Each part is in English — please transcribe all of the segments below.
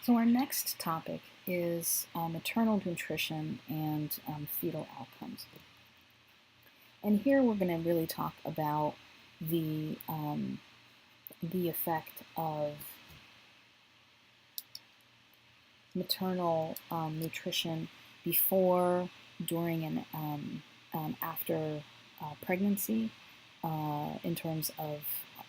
So our next topic is maternal nutrition and fetal outcomes. And here we're going to really talk about the effect of maternal nutrition before, during, and after pregnancy in terms of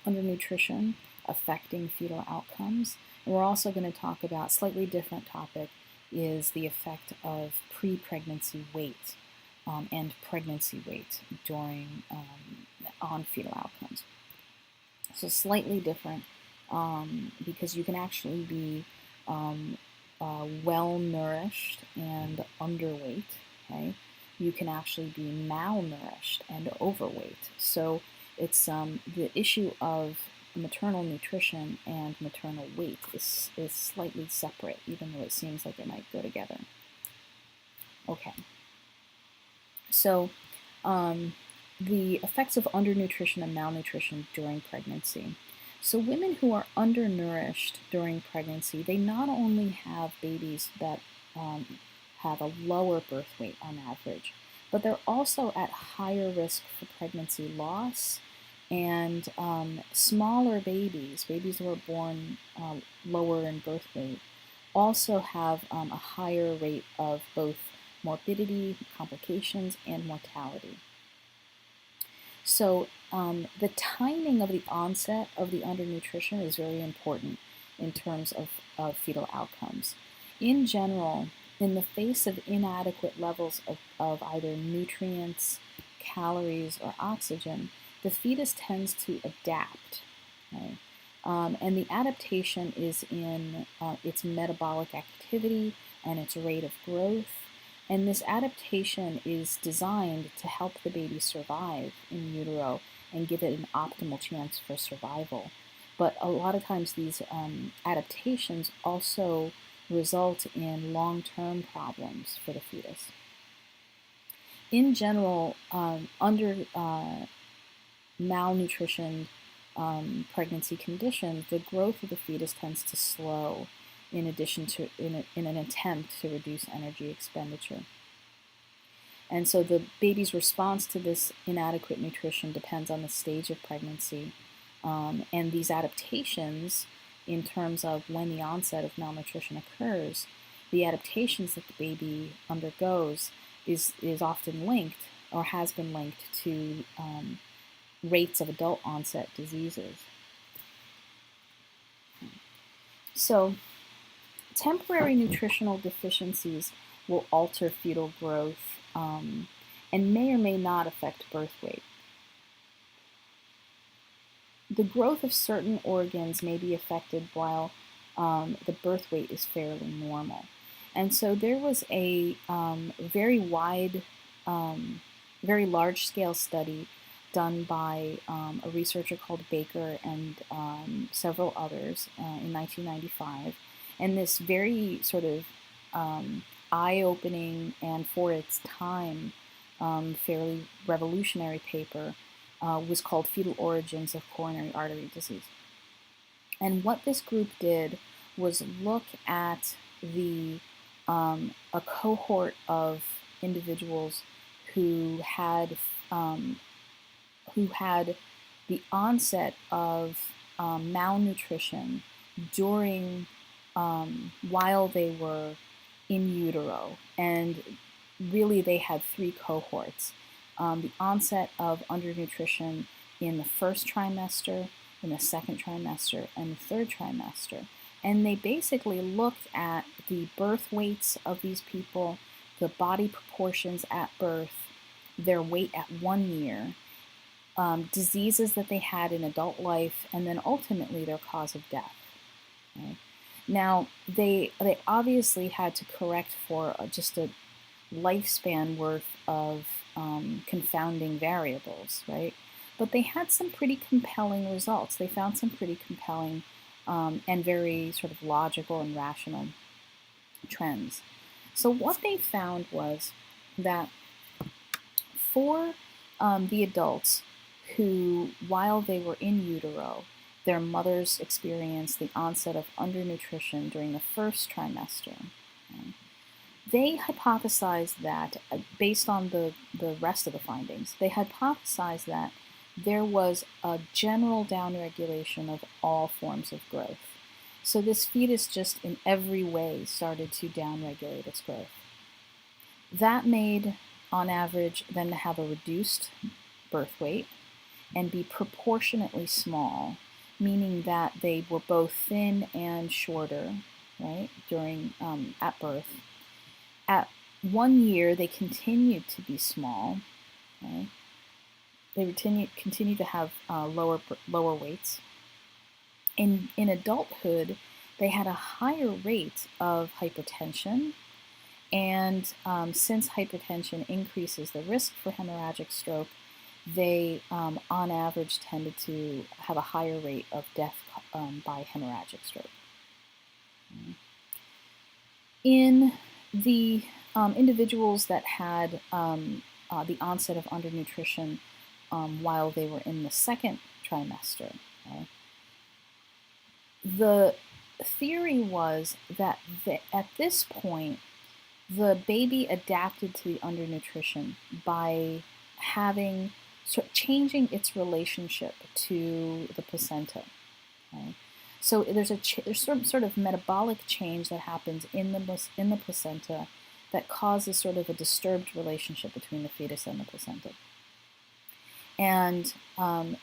undernutrition affecting fetal outcomes. And we're also going to talk about a slightly different topic is the effect of pre-pregnancy weight and pregnancy weight during on fetal outcomes. So slightly different because you can actually be well nourished and underweight. Okay, you can actually be malnourished and overweight. So it's the issue of maternal nutrition and maternal weight is slightly separate, even though it seems like they might go together. Okay, so the effects of undernutrition and malnutrition during pregnancy. So women who are undernourished during pregnancy, they not only have babies that have a lower birth weight on average, but they're also at higher risk for pregnancy loss. And smaller babies who are born lower in birth weight, also have a higher rate of both morbidity, complications, and mortality. So the timing of the onset of the undernutrition is very important in terms of fetal outcomes. In general, in the face of inadequate levels of either nutrients, calories, or oxygen, the fetus tends to adapt. Right? And the adaptation is in its metabolic activity and its rate of growth. And this adaptation is designed to help the baby survive in utero and give it an optimal chance for survival. But a lot of times these adaptations also result in long-term problems for the fetus. In general, under malnutrition pregnancy conditions, the growth of the fetus tends to slow in addition to in an attempt to reduce energy expenditure. And so the baby's response to this inadequate nutrition depends on the stage of pregnancy. And these adaptations, in terms of when the onset of malnutrition occurs, the adaptations that the baby undergoes is often linked or has been linked to rates of adult onset diseases. So temporary nutritional deficiencies will alter fetal growth and may or may not affect birth weight. The growth of certain organs may be affected while the birth weight is fairly normal. And so there was a very large-scale study done by a researcher called Baker and several others in 1995. And this very sort of eye-opening and for its time fairly revolutionary paper was called Fetal Origins of Coronary Artery Disease. And what this group did was look at a cohort of individuals who had the onset of malnutrition during while they were in utero. And really they had three cohorts. The onset of undernutrition in the first trimester, in the second trimester, and the third trimester. And they basically looked at the birth weights of these people, the body proportions at birth, their weight at 1 year, diseases that they had in adult life, and then ultimately their cause of death. Okay? Now, they obviously had to correct for just a lifespan worth of confounding variables, right? But they had some pretty compelling results. They found some pretty compelling and very sort of logical and rational trends. So what they found was that for the adults who, while they were in utero, their mothers experienced the onset of undernutrition during the first trimester. Okay. They hypothesized that, based on the rest of the findings, they hypothesized that there was a general downregulation of all forms of growth. So this fetus just in every way started to downregulate its growth. That made, on average, them to have a reduced birth weight and be proportionately small, meaning that they were both thin and shorter, right, during at birth. At 1 year, they continued to be small. Okay? They continue to have lower weights. In adulthood, they had a higher rate of hypertension, and since hypertension increases the risk for hemorrhagic stroke, they, on average, tended to have a higher rate of death by hemorrhagic stroke. In the individuals that had the onset of undernutrition while they were in the second trimester, okay, the theory was that at this point, the baby adapted to the undernutrition by changing its relationship to the placenta. Okay? So there's some sort of metabolic change that happens in the placenta that causes sort of a disturbed relationship between the fetus and the placenta. And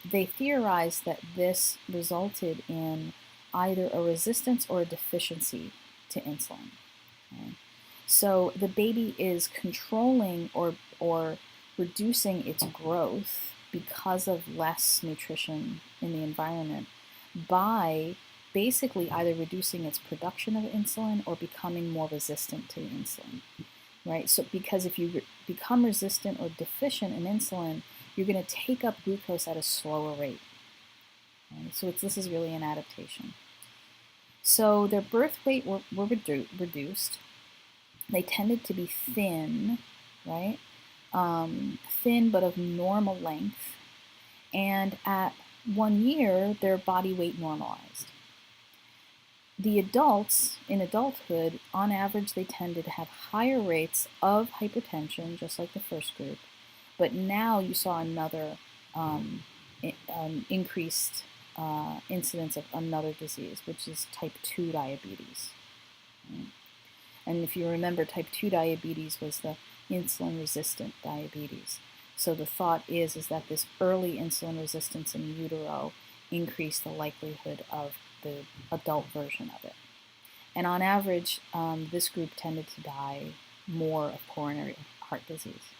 they theorized that this resulted in either a resistance or a deficiency to insulin. Okay? So the baby is controlling or reducing its growth because of less nutrition in the environment by basically either reducing its production of insulin or becoming more resistant to insulin, right? So because if you become resistant or deficient in insulin, you're going to take up glucose at a slower rate. Right? So this is really an adaptation. So their birth weight were reduced. They tended to be thin, right? Thin but of normal length. And at 1 year, their body weight normalized. The adults in adulthood, on average, they tended to have higher rates of hypertension, just like the first group. But now you saw another increased incidence of another disease, which is type 2 diabetes. Right? And if you remember, type 2 diabetes was the insulin-resistant diabetes. So the thought is that this early insulin resistance in utero increased the likelihood of the adult version of it. And on average, this group tended to die more of coronary heart disease.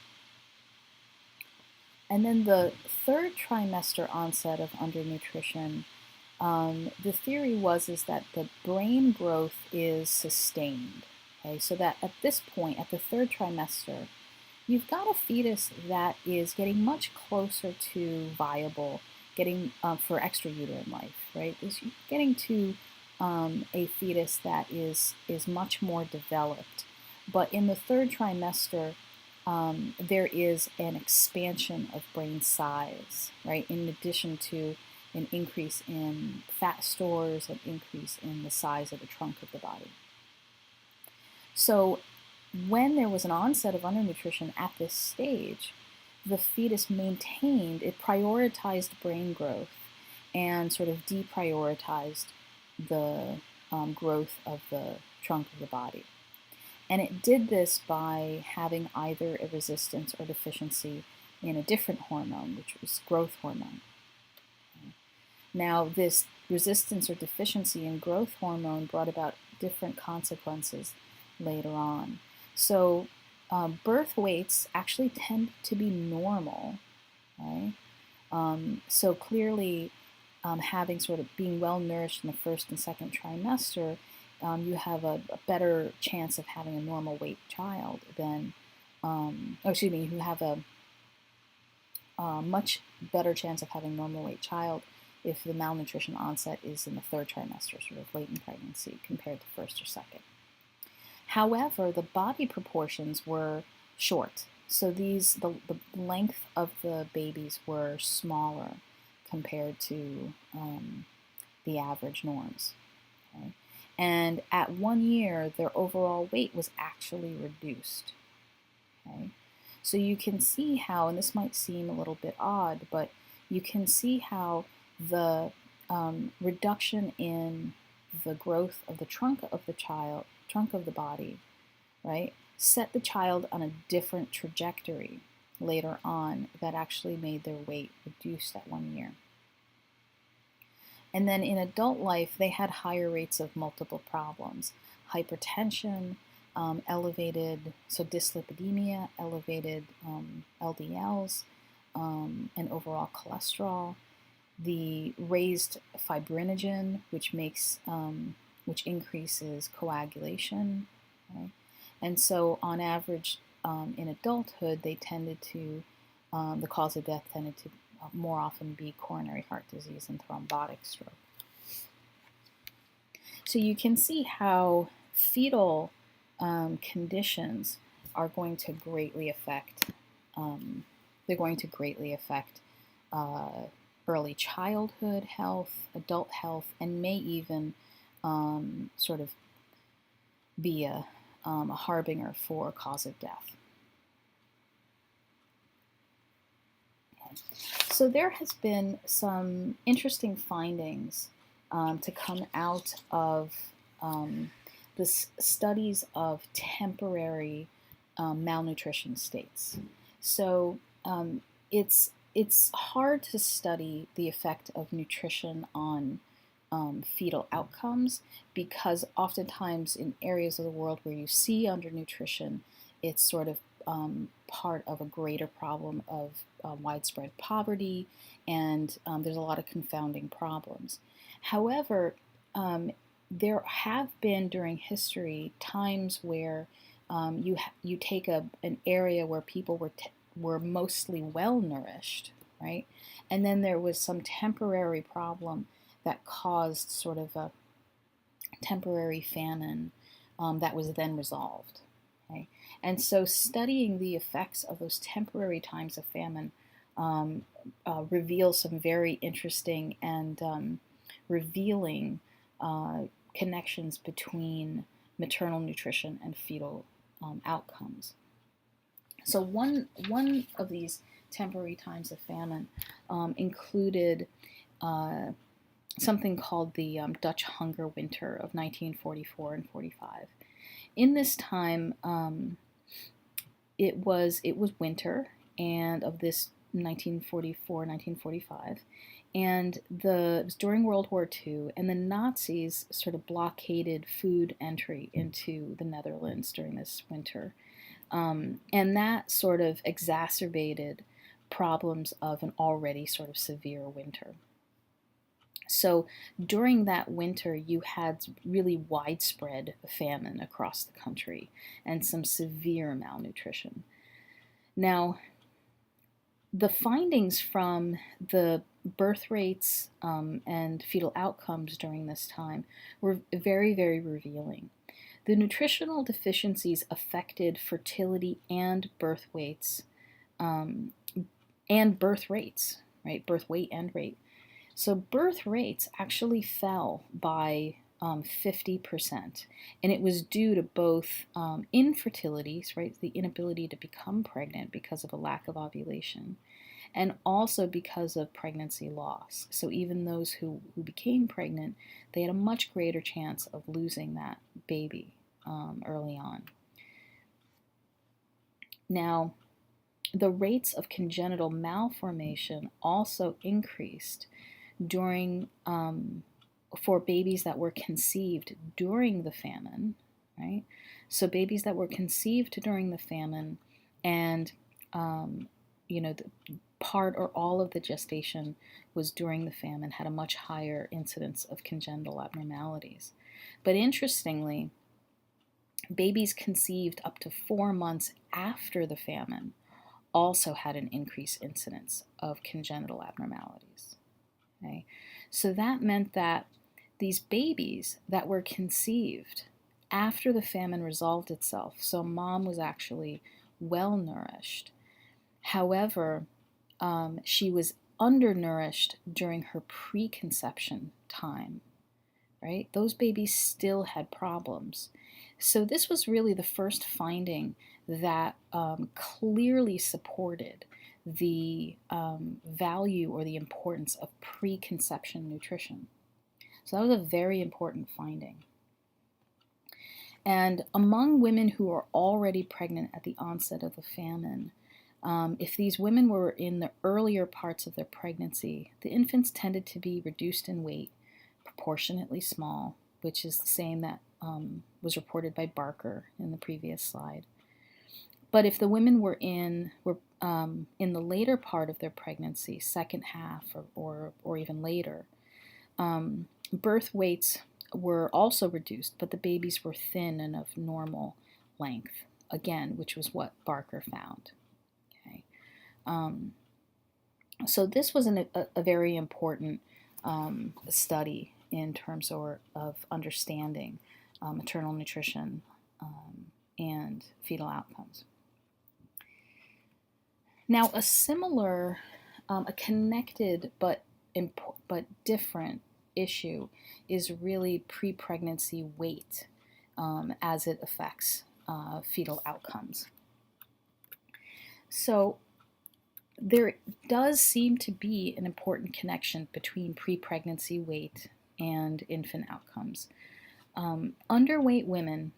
And then the third trimester onset of undernutrition, the theory was that the brain growth is sustained. Okay, so that at this point, at the third trimester, you've got a fetus that is getting much closer to viable, getting for extrauterine life, right? Is getting to a fetus that is much more developed. But in the third trimester, there is an expansion of brain size, right? In addition to an increase in fat stores, an increase in the size of the trunk of the body. So when there was an onset of undernutrition at this stage, the fetus it prioritized brain growth and sort of deprioritized the growth of the trunk of the body. And it did this by having either a resistance or deficiency in a different hormone, which was growth hormone. Now, this resistance or deficiency in growth hormone brought about different consequences later on. So birth weights actually tend to be normal, right? So clearly, having sort of being well nourished in the first and second trimester, you have a better chance of having a normal weight child than, you have a much better chance of having normal weight child if the malnutrition onset is in the third trimester, sort of late in pregnancy, compared to first or second. However, the body proportions were short, so the length of the babies were smaller compared to the average norms. Okay? And at 1 year, their overall weight was actually reduced. Okay? So you can see how, and this might seem a little bit odd, but you can see how the reduction in the growth of the trunk of the body, right, set the child on a different trajectory later on that actually made their weight reduced at 1 year. And then in adult life, they had higher rates of multiple problems: hypertension, elevated, so dyslipidemia, elevated LDLs, and overall cholesterol, the raised fibrinogen, which increases coagulation, right? And so on average, in adulthood, they tended to, the cause of death tended to more often be coronary heart disease and thrombotic stroke. So you can see how fetal conditions are going to greatly affect, early childhood health, adult health, and may even sort of be a harbinger for cause of death. So there has been some interesting findings to come out of the studies of temporary malnutrition states. So it's hard to study the effect of nutrition on fetal outcomes, because oftentimes in areas of the world where you see undernutrition, it's sort of part of a greater problem of widespread poverty, and there's a lot of confounding problems. However, there have been during history times where you take an area where people were mostly well nourished, right? And then there was some temporary problem that caused sort of a temporary famine that was then resolved. Okay? And so studying the effects of those temporary times of famine reveals some very interesting and revealing connections between maternal nutrition and fetal outcomes. So one of these temporary times of famine included something called the Dutch Hunger Winter of 1944 and 45. In this time, it was winter, and of this 1944-1945, and it was during World War II, and the Nazis sort of blockaded food entry into the Netherlands during this winter, and that sort of exacerbated problems of an already sort of severe winter. So during that winter, you had really widespread famine across the country and some severe malnutrition. Now, the findings from the birth rates and fetal outcomes during this time were very, very revealing. The nutritional deficiencies affected fertility and birth weights, and birth rates, right? Birth weight and rate. So birth rates actually fell by 50%, and it was due to both infertilities, right, the inability to become pregnant because of a lack of ovulation, and also because of pregnancy loss. So even those who became pregnant, they had a much greater chance of losing that baby early on. Now, the rates of congenital malformation also increased during for babies that were conceived during the famine, right? So babies that were conceived during the famine and the part or all of the gestation was during the famine had a much higher incidence of congenital abnormalities. But interestingly, babies conceived up to 4 months after the famine also had an increased incidence of congenital abnormalities. Okay? So that meant that these babies that were conceived after the famine resolved itself, so mom was actually well nourished. However, she was undernourished during her preconception time, right? Those babies still had problems. So this was really the first finding that clearly supported the value or the importance of preconception nutrition. So that was a very important finding. And among women who are already pregnant at the onset of the famine, if these women were in the earlier parts of their pregnancy, the infants tended to be reduced in weight, proportionately small, which is the same that was reported by Barker in the previous slide. But if the women were in the later part of their pregnancy, second half or even later, birth weights were also reduced, but the babies were thin and of normal length, again, which was what Barker found. Okay. So this was a very important study in terms of understanding maternal nutrition and fetal outcomes. Now, a similar, a connected but different issue is really pre-pregnancy weight as it affects fetal outcomes. So there does seem to be an important connection between pre-pregnancy weight and infant outcomes. Underweight women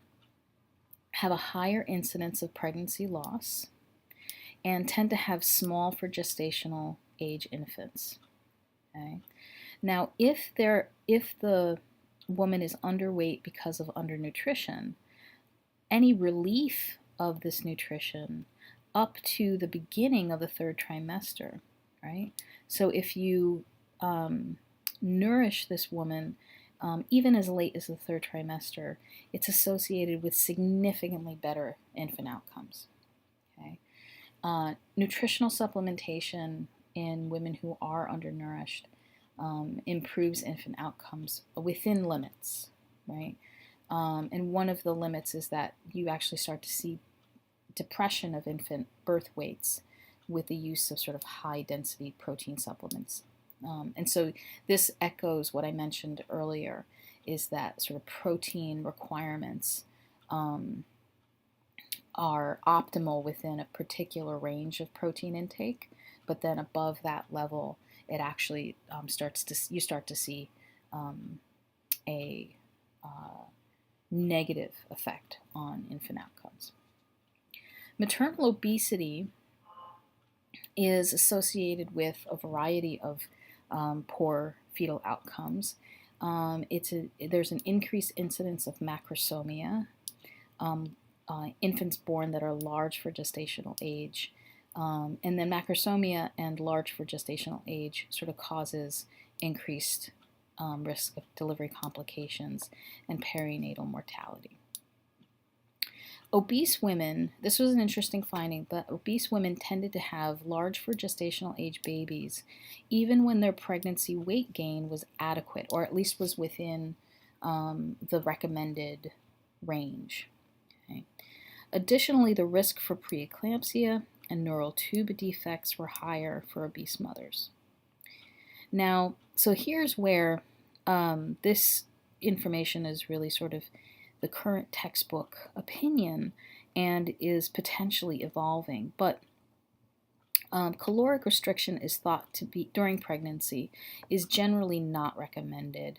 have a higher incidence of pregnancy loss and tend to have small for gestational age infants. Okay? Now, if the woman is underweight because of undernutrition, any relief of this nutrition up to the beginning of the third trimester, right? So if you nourish this woman even as late as the third trimester, it's associated with significantly better infant outcomes. Okay? Nutritional supplementation in women who are undernourished improves infant outcomes within limits, right? And one of the limits is that you actually start to see depression of infant birth weights with the use of sort of high density protein supplements. And so this echoes what I mentioned earlier, is that sort of protein requirements are optimal within a particular range of protein intake, but then above that level, it actually you start to see a negative effect on infant outcomes. Maternal obesity is associated with a variety of poor fetal outcomes. There's an increased incidence of macrosomia, infants born that are large for gestational age. And then macrosomia and large for gestational age sort of causes increased risk of delivery complications and perinatal mortality. Obese women, this was an interesting finding, but obese women tended to have large for gestational age babies even when their pregnancy weight gain was adequate, or at least was within the recommended range. Okay. Additionally, the risk for preeclampsia and neural tube defects were higher for obese mothers. Now, so here's where this information is really sort of the current textbook opinion and is potentially evolving. But caloric restriction is thought to be, during pregnancy, is generally not recommended,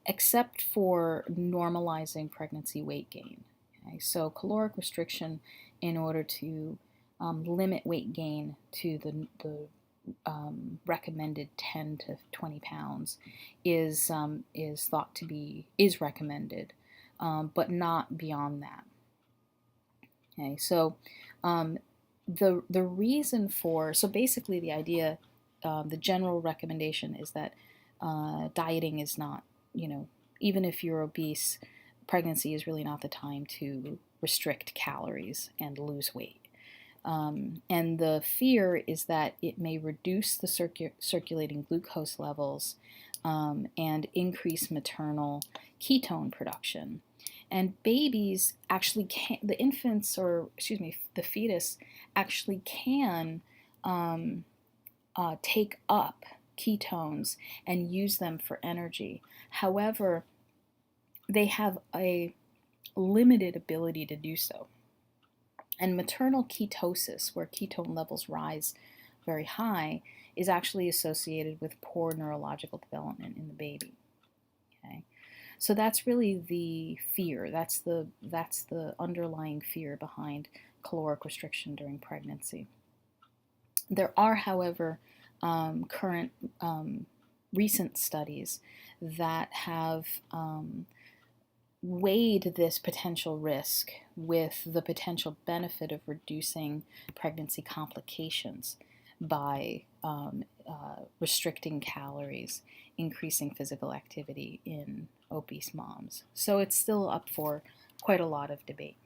except for normalizing pregnancy weight gain. Okay? So caloric restriction, in order to limit weight gain to the recommended 10 to 20 pounds, is thought to be, is recommended. But not beyond that. Okay, so the reason for, so basically the idea, the general recommendation is that dieting is not, even if you're obese, pregnancy is really not the time to restrict calories and lose weight. And the fear is that it may reduce the circulating glucose levels and increase maternal ketone production. And babies actually can, the infants, or excuse me, the fetus actually can take up ketones and use them for energy. However, they have a limited ability to do so. And maternal ketosis, where ketone levels rise very high, is actually associated with poor neurological development in the baby. Okay? So that's really the fear. That's the underlying fear behind caloric restriction during pregnancy. There are, however, current recent studies that have weighed this potential risk with the potential benefit of reducing pregnancy complications by restricting calories, increasing physical activity in obese moms. So it's still up for quite a lot of debate.